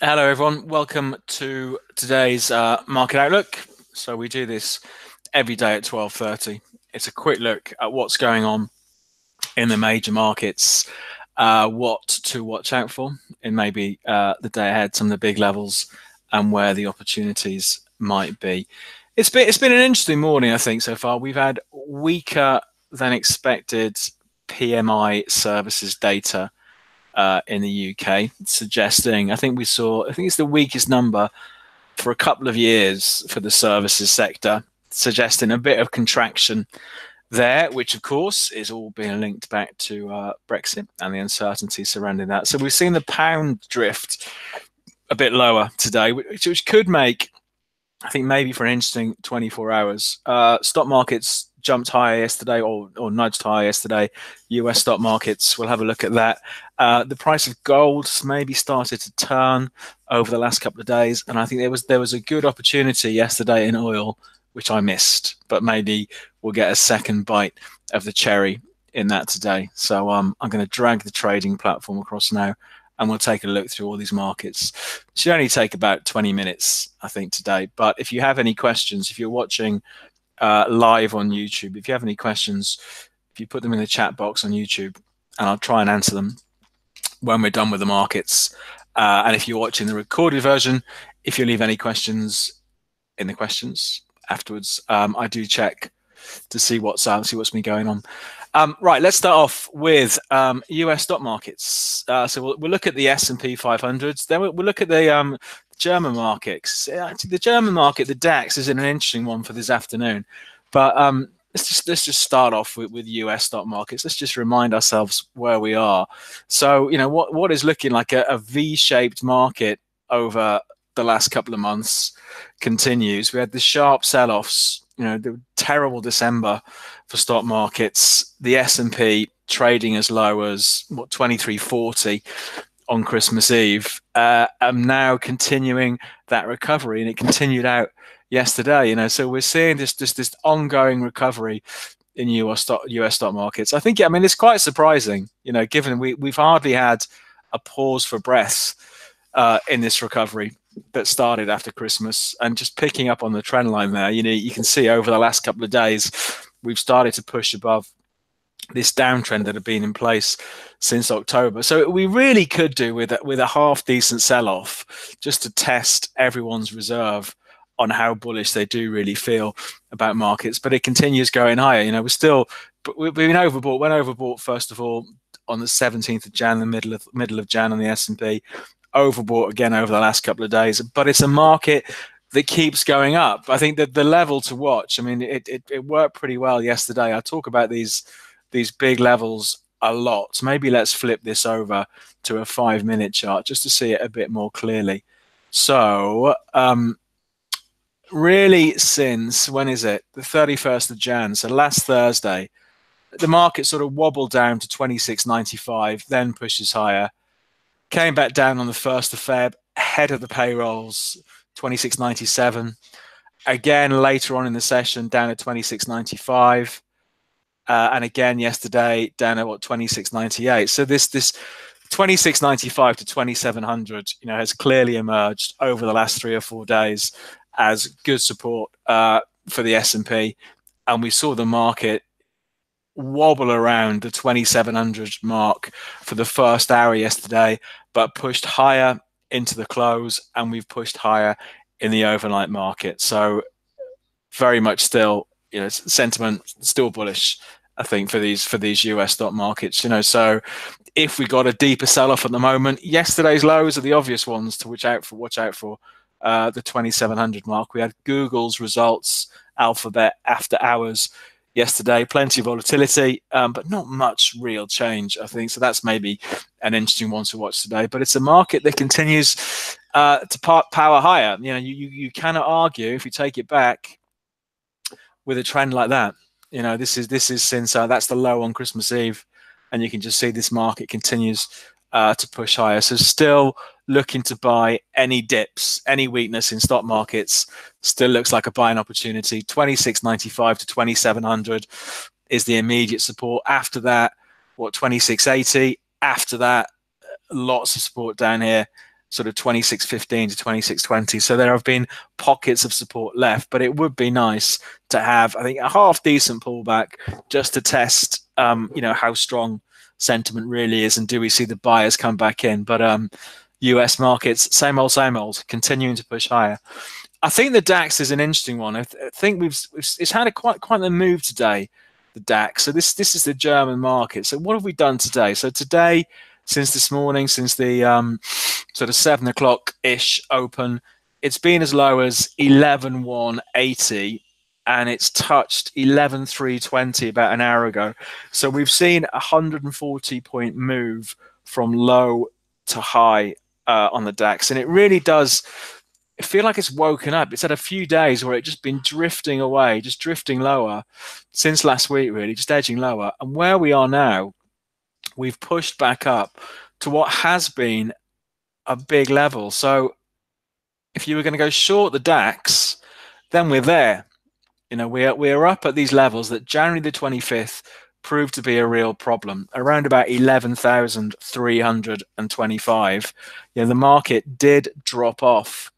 Hello, everyone. Welcome to today's market outlook. So we do this every day at 12:30. It's a quick look at what's going on in the major markets, what to watch out for in maybe the day ahead, some of the big levels, and where the opportunities might be. It's been an interesting morning, I think, so far. We've had weaker than expected PMI services data in the UK, suggesting I think it's the weakest number for a couple of years for the services sector, suggesting a bit of contraction there, which of course is all being linked back to Brexit and the uncertainty surrounding that. So we've seen the pound drift a bit lower today, which could make, I think, maybe for an interesting 24 hours. Stock markets jumped higher yesterday or nudged higher yesterday. US stock markets, we'll have a look at that. The price of gold maybe started to turn over the last couple of days, and I think there was a good opportunity yesterday in oil, which I missed, but maybe we'll get a second bite of the cherry in that today. So I'm going to drag the trading platform across now, and we'll take a look through all these markets. It should only take about 20 minutes, I think, today. But if you have any questions, if you're watching live on YouTube, if you have any questions, if you put them in the chat box on YouTube, and I'll try and answer them when we're done with the markets. And if you're watching the recorded version, if you leave any questions in the questions afterwards, I do check to see what's been going on. Right, let's start off with US stock markets. So we'll look at the S&P 500s. Then we'll look at the German markets. The German market, the DAX, is an interesting one for this afternoon. But let's just start off with US stock markets. Let's just remind ourselves where we are. So what is looking like a V-shaped market over the last couple of months continues. We had the sharp sell-offs. The terrible December for stock markets. The S&P trading as low as 2340 on Christmas Eve. I'm now continuing that recovery, and it continued out yesterday. So we're seeing this ongoing recovery in US stock markets. I think, it's quite surprising, given we've hardly had a pause for breath in this recovery that started after Christmas. And just picking up on the trend line there, you can see over the last couple of days we've started to push above this downtrend that had been in place since October. So we really could do with a half decent sell-off just to test everyone's reserve on how bullish they do really feel about markets. But it continues going higher. We've been overbought. Went overbought first of all on the 17th of Jan, the middle of Jan on the S&P. Overbought again over the last couple of days, but it's a market that keeps going up. I think that the level to watch, it worked pretty well yesterday. I talk about these big levels a lot. So maybe let's flip this over to a 5-minute chart just to see it a bit more clearly. So really, since when is it? The 31st of Jan. So last Thursday, the market sort of wobbled down to 26.95, then pushes higher. Came back down on the 1st of Feb, ahead of the payrolls, 26.97. Again, later on in the session, down at 26.95. And again, yesterday, down at 26.98. So this 26.95 to 2700, has clearly emerged over the last 3 or 4 days as good support for the S&P. And we saw the market wobble around the 2700 mark for the first hour yesterday, but pushed higher into the close, and we've pushed higher in the overnight market. So very much still, sentiment still bullish, I think, for these US stock markets. So if we got a deeper sell-off at the moment, yesterday's lows are the obvious ones to watch out for. The 2700 mark. We had Google's results, Alphabet, after hours yesterday. Plenty of volatility, but not much real change, I think. So that's maybe an interesting one to watch today. But it's a market that continues to power higher. You cannot argue, if you take it back, with a trend like that. This is since that's the low on Christmas Eve, and you can just see this market continues to push higher. So still looking to buy any dips, any weakness in stock markets. Still looks like a buying opportunity. 26.95 to 2700 is the immediate support. After that, 26.80. After that, lots of support down here sort of 26.15 to 26.20. So there have been pockets of support left, but it would be nice to have, I think, a half decent pullback just to test, how strong sentiment really is, and do we see the buyers come back in. But US markets, same old, continuing to push higher. I think the DAX is an interesting one. I think it's had a quite the move today, the DAX. So this is the German market. So what have we done today? So today, since this morning, since the sort of 7 o'clock ish open, it's been as low as 11,180, and it's touched 11,320 about an hour ago. So we've seen a 140-point move from low to high on the DAX, and it really does feel like it's woken up. It's had a few days where it's just been drifting away, just drifting lower since last week, really, just edging lower. And where we are now, we've pushed back up to what has been a big level. So if you were going to go short the DAX, then we're there. We're up at these levels that January the 25th proved to be a real problem, around about 11,325. The market did drop off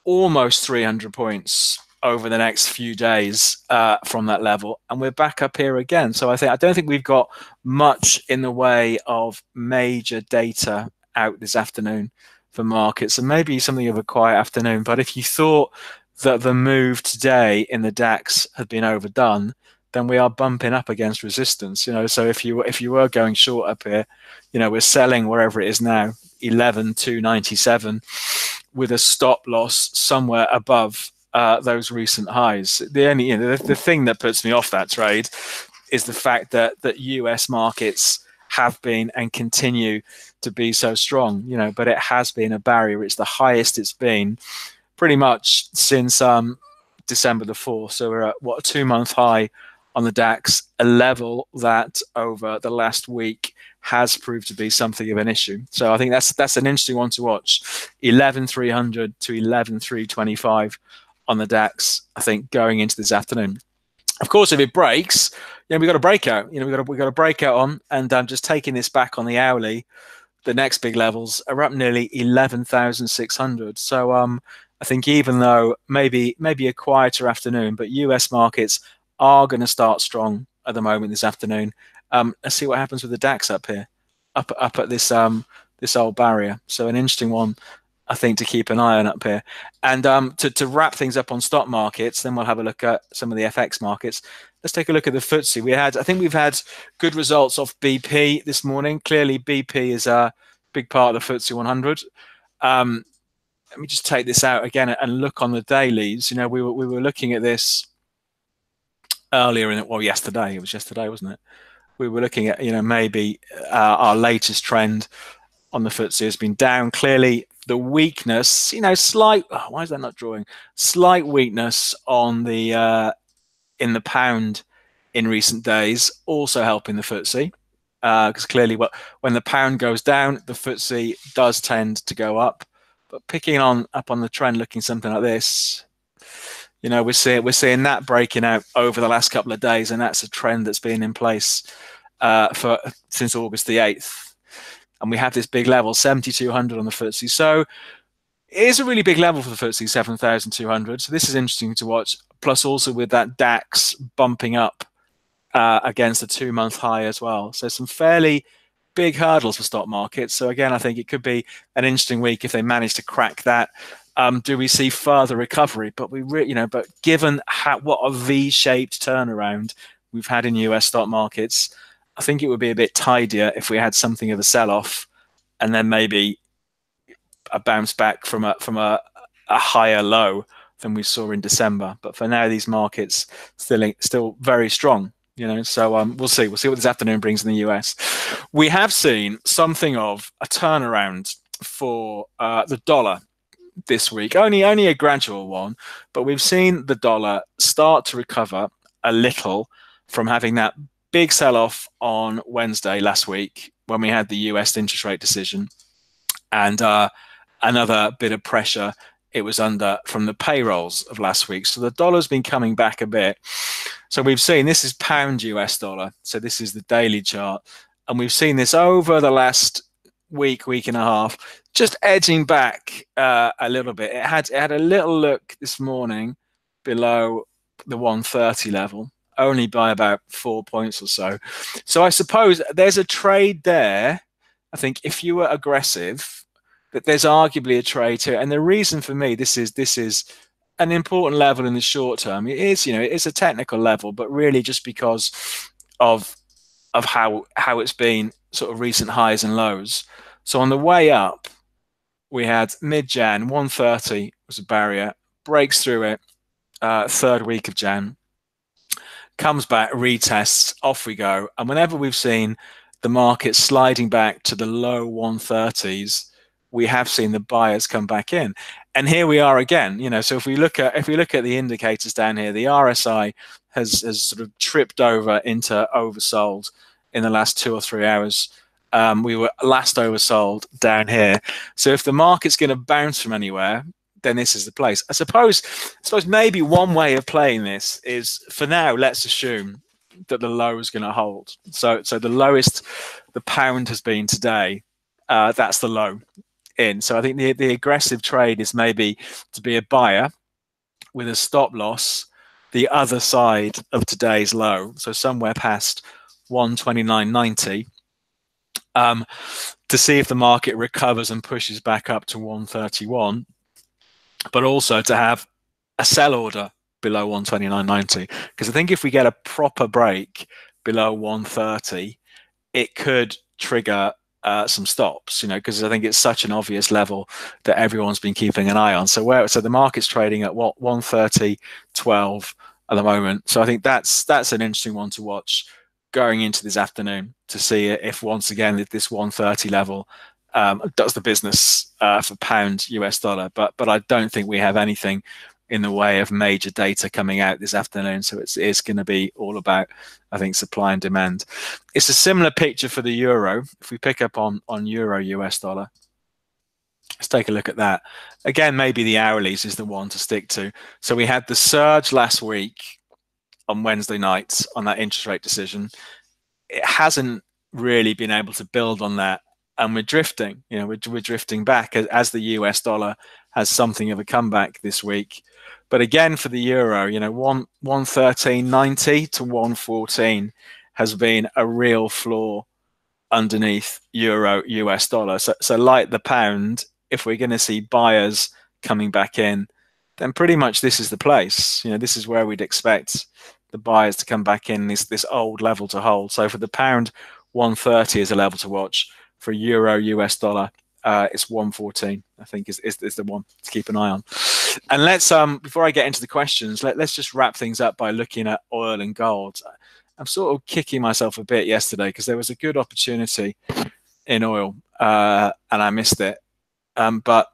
almost 300 points over the next few days from that level, and we're back up here again. So I don't think we've got much in the way of major data out this afternoon for markets, and maybe something of a quiet afternoon. But if you thought that the move today in the DAX had been overdone, then we are bumping up against resistance. So if you were going short up here, we're selling wherever it is now, 11,297, with a stop loss somewhere above those recent highs. The thing that puts me off that trade is the fact that US markets have been and continue to be so strong. But it has been a barrier. It's the highest it's been pretty much since December the 4th. So we're at a 2-month high on the DAX, a level that over the last week has proved to be something of an issue. So I think that's an interesting one to watch. 11,300 to 11,325 on the DAX, I think, going into this afternoon. Of course, if it breaks, we've got a breakout. We've got a breakout on, and just taking this back on the hourly, the next big levels are up nearly 11,600. So I think even though maybe a quieter afternoon, but US markets are going to start strong at the moment this afternoon. Let's see what happens with the DAX up here, up at this old barrier. So an interesting one, I think, to keep an eye on up here. And to wrap things up on stock markets, then we'll have a look at some of the FX markets. Let's take a look at the FTSE. I think we've had good results off BP this morning. Clearly, BP is a big part of the FTSE 100. Let me just take this out again and look on the dailies. We were looking at this earlier yesterday. It was yesterday, wasn't it? We were looking at, maybe our latest trend on the FTSE has been down. Clearly, the weakness, slight. Why is that not drawing? Slight weakness on the in the pound in recent days, also helping the FTSE, because clearly, when the pound goes down, the FTSE does tend to go up. But picking up on the trend, looking something like this, we're seeing that breaking out over the last couple of days, and that's a trend that's been in place since August the 8th. And we have this big level, 7,200 on the FTSE. So it is a really big level for the FTSE, 7,200. So this is interesting to watch. Plus also with that DAX bumping up against a 2-month high as well. So some fairly big hurdles for stock markets. So again, I think it could be an interesting week if they manage to crack that. Do we see further recovery? But but given what a V-shaped turnaround we've had in US stock markets, I think it would be a bit tidier if we had something of a sell-off, and then maybe a bounce back from a higher low than we saw in December. But for now, these markets still very strong. So we'll see. We'll see what this afternoon brings in the US. We have seen something of a turnaround for the dollar this week. Only a gradual one, but we've seen the dollar start to recover a little from having that big sell-off on Wednesday last week when we had the US interest rate decision, and another bit of pressure it was under from the payrolls of last week. So the dollar's been coming back a bit. So we've seen, this is pound US dollar. So this is the daily chart. And we've seen this over the last week and a half, just edging back a little bit. It had a little look this morning below the 130 level, only by about 4 points or so. So I suppose there's a trade there. I think if you were aggressive, that there's arguably a trade here. And the reason for me, this is an important level in the short term. It is, it is a technical level, but really just because of how it's been sort of recent highs and lows. So on the way up, we had mid-Jan, 130 was a barrier, breaks through it, third week of Jan, comes back, retests, off we go. And whenever we've seen the market sliding back to the low 130s, we have seen the buyers come back in. And here we are again. So if we look at the indicators down here, the RSI has sort of tripped over into oversold in the last 2 or 3 hours. We were last oversold down here. So if the market's going to bounce from anywhere, then this is the place. I suppose maybe one way of playing this is, for now, let's assume that the low is going to hold. So the lowest the pound has been today, that's the low in. So I think the aggressive trade is maybe to be a buyer with a stop loss the other side of today's low, so somewhere past 129.90, to see if the market recovers and pushes back up to 131, but also to have a sell order below 129.90, because I think if we get a proper break below 130, it could trigger some stops, because I think it's such an obvious level that everyone's been keeping an eye on. So the market's trading at what, 130.12 at the moment. So I think that's an interesting one to watch going into this afternoon, to see if once again if this 130 level does the business for pound US dollar. But I don't think we have anything in the way of major data coming out this afternoon. So it's going to be all about, I think, supply and demand. It's a similar picture for the euro. If we pick up on euro US dollar, let's take a look at that. Again, maybe the hourlies is the one to stick to. So we had the surge last week on Wednesday night on that interest rate decision. It hasn't really been able to build on that. And we're drifting, we're drifting back as the US dollar has something of a comeback this week. But again, for the euro, 113.90 to 114 has been a real floor underneath euro US dollar. So like the pound, if we're going to see buyers coming back in, then pretty much this is the place. This is where we'd expect the buyers to come back in, this old level to hold. So for the pound, 130 is a level to watch. For euro US dollar, it's 114, I think is the one to keep an eye on. And let's before I get into the questions, let's just wrap things up by looking at oil and gold. I'm sort of kicking myself a bit yesterday because there was a good opportunity in oil and I missed it. But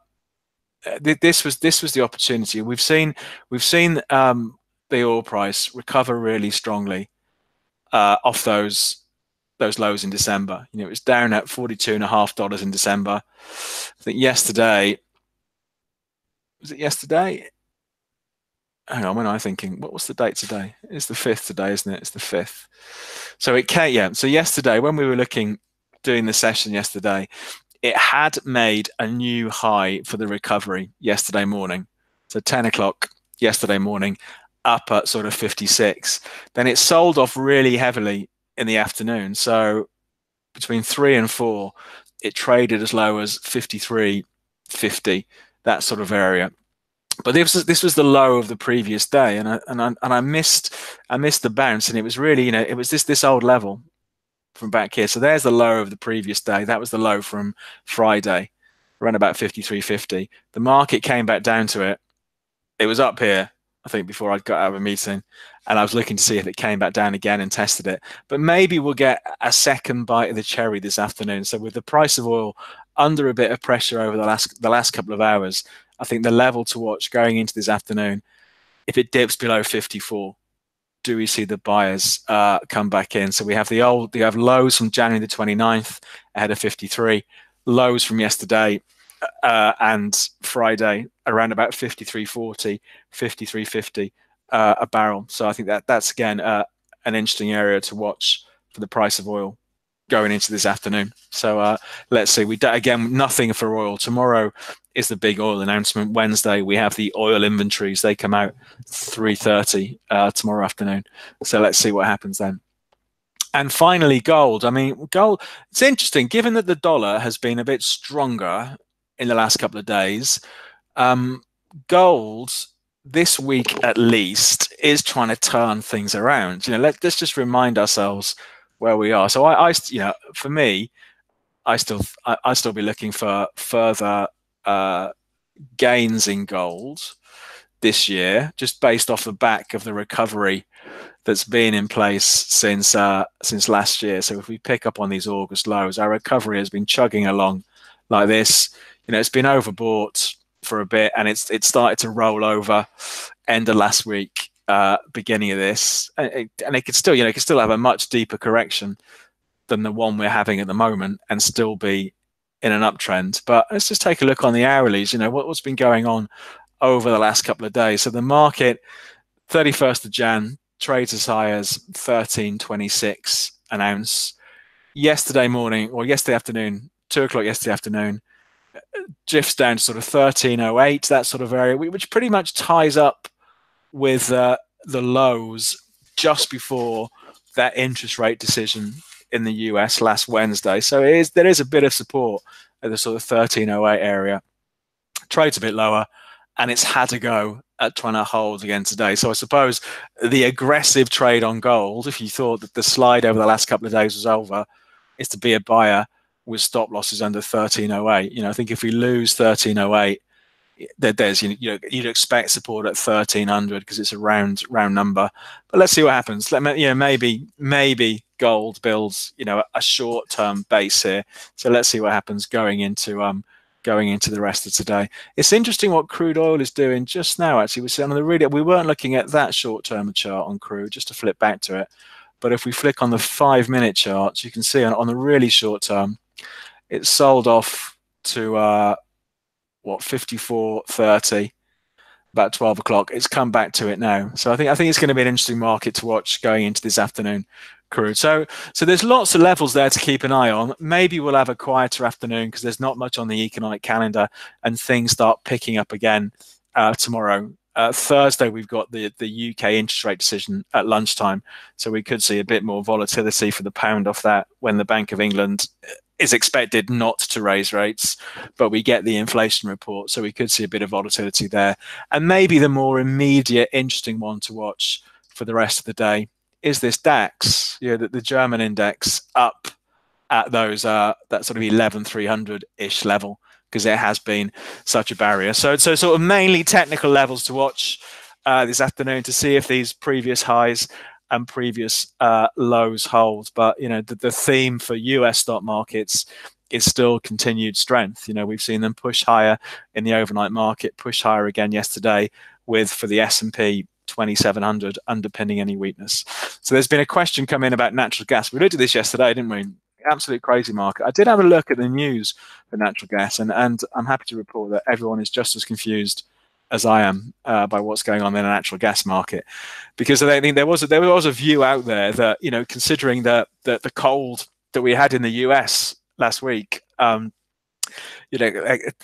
this was the opportunity. We've seen the oil price recover really strongly off those lows in December. It was down at $42.50 in December. I think yesterday, was it yesterday? Hang on, when am I thinking? What was the date today? It's the 5th today, isn't it? It's the 5th. So it came, yeah. So yesterday, when we were doing the session yesterday, it had made a new high for the recovery yesterday morning. So 10 o'clock yesterday morning, up at sort of 56. Then it sold off really heavily in the afternoon. So between 3 and 4, it traded as low as 53.50, that sort of area. But this was the low of the previous day, and I missed the bounce, and it was really, it was this old level from back here. So there's the low of the previous day. That was the low from Friday, around about 53.50. The market came back down to it. It was up here, I think, before I got out of a meeting, and I was looking to see if it came back down again and tested it. But maybe we'll get a second bite of the cherry this afternoon. So with the price of oil under a bit of pressure over the last couple of hours, I think the level to watch going into this afternoon, if it dips below 54, do we see the buyers come back in? So we have lows from January the 29th ahead of 53, lows from yesterday and Friday around about 53.40, 53.50 a barrel. So I think that's again an interesting area to watch for the price of oil. going into this afternoon. So let's see. Again, nothing for oil. Tomorrow is the big oil announcement. Wednesday we have the oil inventories. They come out 3:30 tomorrow afternoon. So let's see what happens then. And finally, gold. I mean, gold, it's interesting, given that the dollar has been a bit stronger in the last couple of days, gold this week at least is trying to turn things around. Let's just remind ourselves where we are. So for me, I still be looking for further gains in gold this year, just based off the back of the recovery that's been in place since last year. So if we pick up on these August lows, our recovery has been chugging along like this. It's been overbought for a bit, and it started to roll over end of last week, beginning of this, and it could still have a much deeper correction than the one we're having at the moment, and still be in an uptrend. But let's just take a look on the hourlies. What's been going on over the last couple of days. So the market, 31st of Jan, trades as high as 13.26 an ounce. Yesterday afternoon, 2 o'clock yesterday afternoon, drifts down to sort of 13.08, that sort of area, which pretty much ties up with the lows just before that interest rate decision in the US last Wednesday. So there is a bit of support at the sort of 13.08 area. Trades a bit lower, and it's had to go at trying to hold again today. So I suppose the aggressive trade on gold, if you thought that the slide over the last couple of days was over, is to be a buyer with stop losses under 13.08. I think if we lose 13.08, there's you'd expect support at 1300 because it's a round number. But let's see what happens. Maybe gold builds a short term base here. So let's see what happens going into the rest of today. It's interesting what crude oil is doing just now. Actually, we weren't looking at that short term chart on crude. Just to flip back to it, but if we flick on the 5-minute charts, you can see on the really short term, it sold off to 54.30 about 12 o'clock. It's come back to it now. So I think it's going to be an interesting market to watch going into this afternoon, crude. So there's lots of levels there to keep an eye on. Maybe we'll have a quieter afternoon because there's not much on the economic calendar, and things start picking up again tomorrow. Thursday, we've got the UK interest rate decision at lunchtime. So we could see a bit more volatility for the pound off that when the Bank of England is expected not to raise rates, but we get the inflation report. So we could see a bit of volatility there. And maybe the more immediate, interesting one to watch for the rest of the day is this DAX, the German index, up at those that sort of 11,300-ish level, because it has been such a barrier. So sort of mainly technical levels to watch this afternoon to see if these previous highs and previous lows hold. But the theme for US stock markets is still continued strength. We've seen them push higher in the overnight market, push higher again yesterday, with for the S&P 2,700 underpinning any weakness. So there's been a question come in about natural gas. We looked at this yesterday, didn't we? Absolute crazy market. I did have a look at the news for natural gas, and I'm happy to report that everyone is just as confused as I am by what's going on in the natural gas market, because I think there was a view out there that considering the cold that we had in the US last week,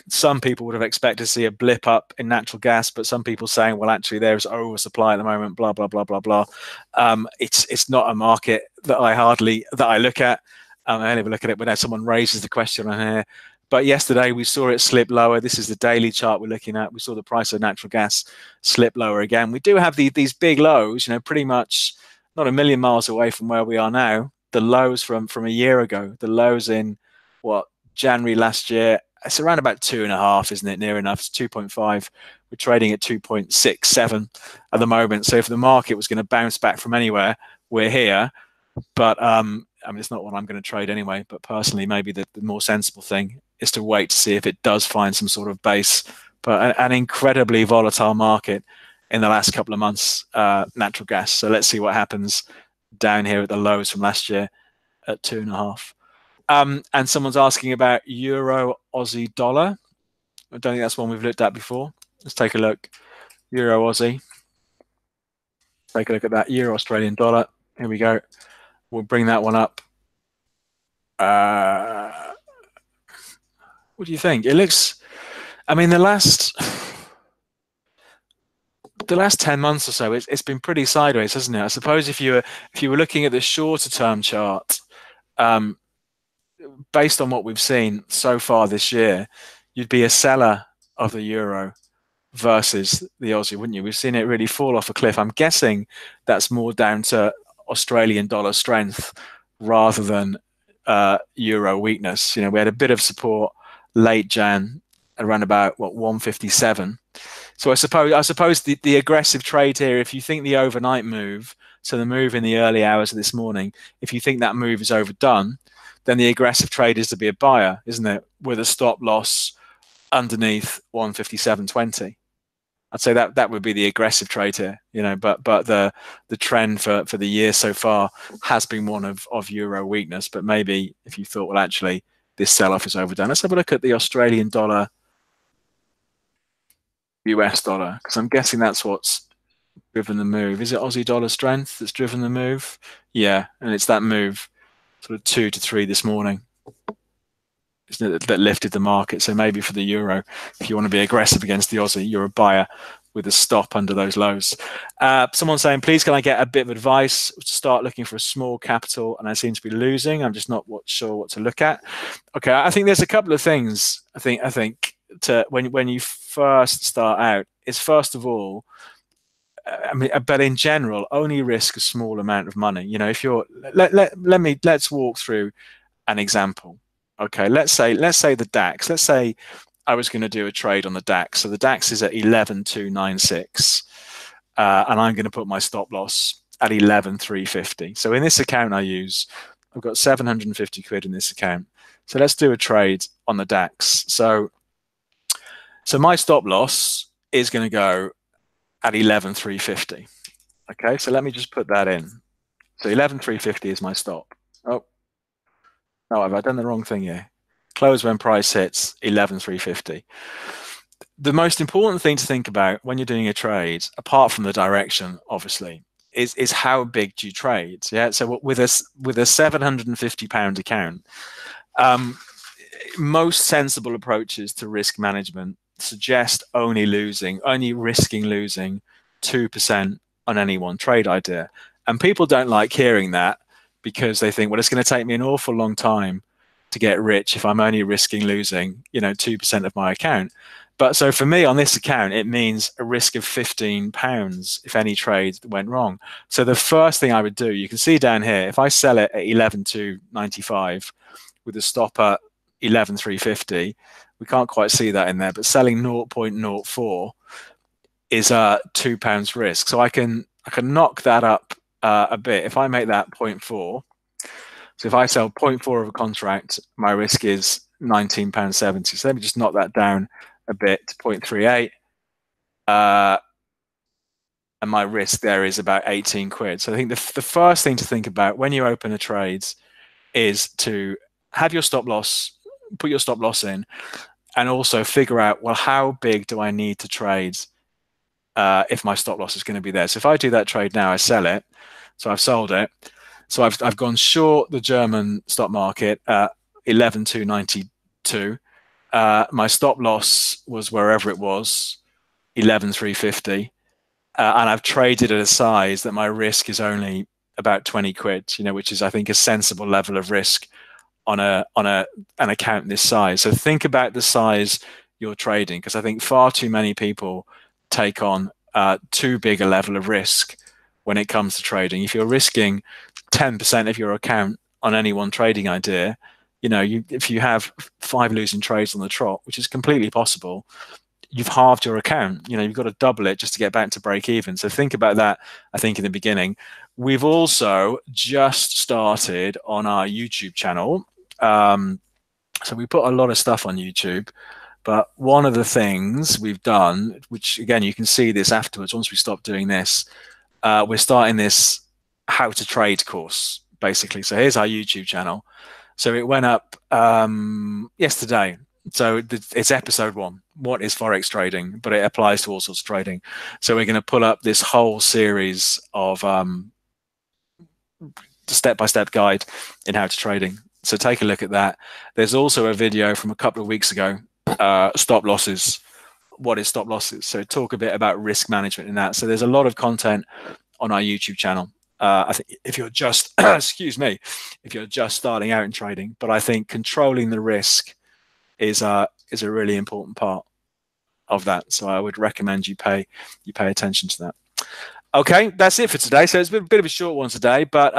some people would have expected to see a blip up in natural gas, but some people saying, well, actually there's oversupply at the moment, blah blah blah blah blah. It's not a market that I look at. I only look at it when someone raises the question on here. But yesterday we saw it slip lower. This is the daily chart we're looking at. We saw the price of natural gas slip lower again. We do have these big lows, pretty much not a million miles away from where we are now. The lows from a year ago, the lows in January last year, it's around about 2.5, isn't it? Near enough. It's 2.5. We're trading at 2.67 at the moment. So if the market was going to bounce back from anywhere, we're here. But it's not what I'm going to trade anyway. But personally, maybe the more sensible thing is to wait to see if it does find some sort of base. But an incredibly volatile market in the last couple of months, natural gas. So let's see what happens down here at the lows from last year at 2.5. And someone's asking about Euro Aussie dollar. I don't think that's one we've looked at before. Let's take a look. Euro Aussie. Take a look at that Euro Australian dollar. Here we go. We'll bring that one up. What do you think? It looks. I mean, the last 10 months or so, it's been pretty sideways, hasn't it? I suppose if you were looking at the shorter term chart, um, based on what we've seen so far this year, you'd be a seller of the euro versus the Aussie, wouldn't you? We've seen it really fall off a cliff. I'm guessing that's more down to Australian dollar strength rather than euro weakness. We had a bit of support late Jan around about 157. So I suppose the aggressive trade here, if you think the overnight move, so the move in the early hours of this morning, if you think that move is overdone, then the aggressive trade is to be a buyer, isn't it? With a stop loss underneath 157.20. I'd say that would be the aggressive trade here, but the trend for the year so far has been one of euro weakness. But maybe if you thought, well, actually, this sell-off is overdone, let's have a look at the Australian dollar, US dollar, because I'm guessing that's what's driven the move. Is it Aussie dollar strength that's driven the move? Yeah, and it's that move, sort of 2 to 3 this morning, that lifted the market. So maybe for the euro, if you want to be aggressive against the Aussie, you're a buyer with a stop under those lows. Someone saying, please, can I get a bit of advice to start looking for a small capital? And I seem to be losing. I'm just not sure what to look at. Okay, I think there's a couple of things. I think to when you first start out, is first of all, but in general, only risk a small amount of money. If you're let's walk through an example. Okay, let's say the DAX. Let's say I was going to do a trade on the DAX. So the DAX is at 11,296, and I'm going to put my stop loss at 11,350. So in this account I've got 750 quid in this account. So let's do a trade on the DAX. So my stop loss is going to go at 11,350. Okay, so let me just put that in. So 11,350 is my stop. Oh, no, have I done the wrong thing here? Close when price hits 11,350. The most important thing to think about when you're doing a trade, apart from the direction, obviously, is how big do you trade? Yeah. So with a £750 account, most sensible approaches to risk management suggest only risking losing 2% on any one trade idea. And people don't like hearing that, because they think, well, it's going to take me an awful long time to get rich if I'm only risking losing, 2% of my account. But so for me on this account, it means a risk of £15 if any trade went wrong. So the first thing I would do, you can see down here, if I sell it at 11,295 with a stop at 11,350, we can't quite see that in there, but selling 0.04 is £2 risk. So I can knock that up a bit. If I make that 0.4, so if I sell 0.4 of a contract, my risk is £19.70. So let me just knock that down a bit to 0.38. And my risk there is about 18 quid. So I think the first thing to think about when you open a trade is to have your stop loss, put your stop loss in, and also figure out, well, how big do I need to trade if my stop loss is going to be there? So if I do that trade now, I sell it. So I've sold it. So I've gone short the German stock market at 11,292. My stop loss was wherever it was, 11,350. And I've traded at a size that my risk is only about 20 quid, which is, I think, a sensible level of risk on an account this size. So think about the size you're trading, because I think far too many people take on too big a level of risk when it comes to trading. If you're risking 10% of your account on any one trading idea, if you have 5 losing trades on the trot, which is completely possible, you've halved your account. You've got to double it just to get back to break even. So think about that, I think, in the beginning. We've also just started on our YouTube channel. So we put a lot of stuff on YouTube, but one of the things we've done, which again, you can see this afterwards, once we stop doing this, we're starting this how to trade course, basically. So here's our YouTube channel. So it went up yesterday. So it's episode 1. What is Forex trading? But it applies to all sorts of trading. So we're going to pull up this whole series of step-by-step guide in how to trading. So take a look at that. There's also a video from a couple of weeks ago, stop losses. What is stop losses? So talk a bit about risk management in that. So there's a lot of content on our YouTube channel. I think if you're just, excuse me, if you're just starting out in trading, but I think controlling the risk is a really important part of that. So I would recommend you pay attention to that. Okay, that's it for today. So it's been a bit of a short one today, but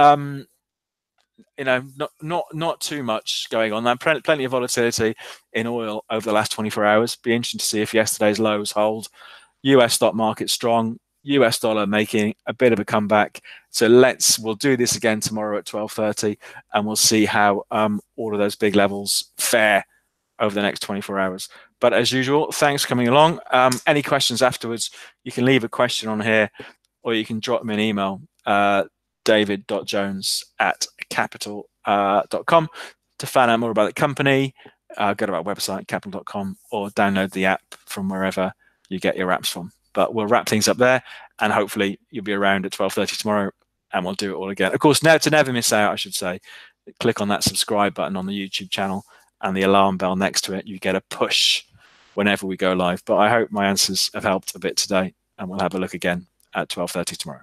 you know, not too much going on. Plenty of volatility in oil over the last 24 hours. Be interesting to see if yesterday's lows hold. US stock market strong. US dollar making a bit of a comeback. So we'll do this again tomorrow at 12:30, and we'll see how all of those big levels fare over the next 24 hours. But as usual, thanks for coming along. Any questions afterwards, you can leave a question on here, or you can drop me an email, david.jones@capital.com, to find out more about the company. Go to our website, Capital.com, or download the app from wherever you get your apps from. But we'll wrap things up there, and hopefully you'll be around at 12:30 tomorrow, and we'll do it all again. Of course, now to never miss out, I should say, click on that subscribe button on the YouTube channel and the alarm bell next to it. You get a push whenever we go live. But I hope my answers have helped a bit today, and we'll have a look again at 12:30 tomorrow.